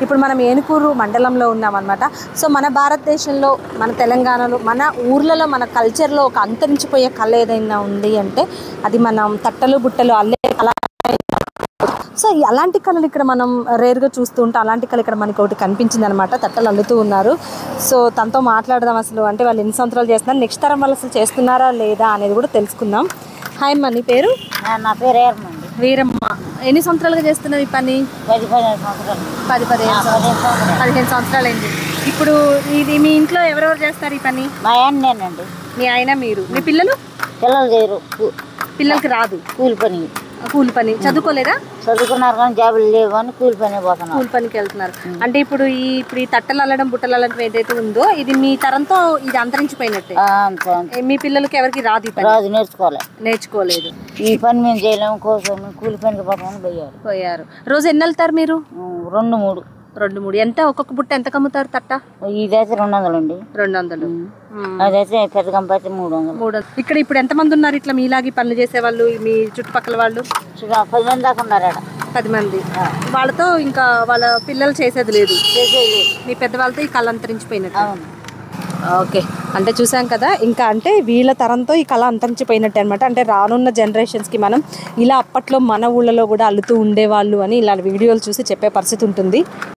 ఇప్పుడు మనం ఏనుకూరు మండలంలో ఉన్నామన్నమాట. సో మన భారతదేశంలో, మన తెలంగాణలో, మన ఊర్లలో, మన కల్చర్లో ఒక అంతరించిపోయే కళ ఏదైనా ఉంది అంటే అది మనం తట్టలు బుట్టలు అల్లే కళ. సో అలాంటి కళలు ఇక్కడ మనం రేర్గా చూస్తూ ఉంటాం. అలాంటి కళ ఇక్కడ మనకి ఒకటి కనిపించింది అనమాట. తట్టలు అల్లుతూ ఉన్నారు. సో తనతో మాట్లాడదాం అసలు, అంటే వాళ్ళు ఎన్ని సంవత్సరాలు చేస్తున్నారు, నెక్స్ట్ తరం వాళ్ళు అసలు చేస్తున్నారా లేదా అనేది కూడా తెలుసుకుందాం. హాయ్ అమ్మ, నీ పేరు? నా పేరు ఏరమండి. వీరమ్మ. ఎన్ని సంవత్సరాలుగా చేస్తున్నారు ఈ పని? 15 సంవత్సరాలు. 15 సంవత్సరాలు అయింది. ఇప్పుడు ఇది మీ ఇంట్లో ఎవరెవరు చేస్తారు ఈ పని? మా ఆయన నేనండి. మీ ఆయన, మీరు. మీ పిల్లలు? పిల్లలు చేయరు. పిల్లలకి రాదు కూలి పని. కూలి పని. చదువుకోలేదా? చదువుకున్నారు కానీ జాబులు లేవు అని కూలి పని పోతున్నారు. కూలి పనికి వెళ్తున్నారు. అంటే ఇప్పుడు ఈ తట్టలు అల్లడం, బుట్టలు అల్లడం ఏదైతే ఉందో ఇది మీ తరంతో ఇది అంతరించిపోయినట్టే. మీ పిల్లలకి ఎవరికి రాదు ఈ పని? రాదు, నేర్చుకోలేదు. ఈ పని మేము చేయలేము, కోసం కూలి పనికి పోతామని పోయారు. రోజు ఎన్ని వెళ్తారు మీరు? 2-3. ఎంత ఒక్కొక్క బుట్ట ఎంత కమ్ముతారు తట్ట? ఇదైతే 200 అండి. 200. అదైతే పెద్ద కంప అయితే 300. ఇక్కడ ఇప్పుడు ఎంతమంది ఉన్నారు ఇట్లా మీలాగి పనులు చేసే వాళ్ళు మీ చుట్టుపక్కల వాళ్ళు? 10 మంది దాకా ఉన్నారు. 10 మంది. వాళ్ళతో ఇంకా వాళ్ళ పిల్లలు చేసేది లేదు. మీ పెద్దవాళ్ళతో ఈ కళ అంతరించిపోయినట్టు. ఓకే, అంటే చూసాం కదా. ఇంకా అంటే వీళ్ళ తరంతో ఈ కళ అంతరించిపోయినట్టు అనమాట. అంటే రానున్న జనరేషన్స్కి మనం ఇలా అప్పట్లో మన ఊళ్ళలో కూడా అల్లుతూ ఉండేవాళ్ళు అని ఇలా వీడియోలు చూసి చెప్పే పరిస్థితి ఉంటుంది.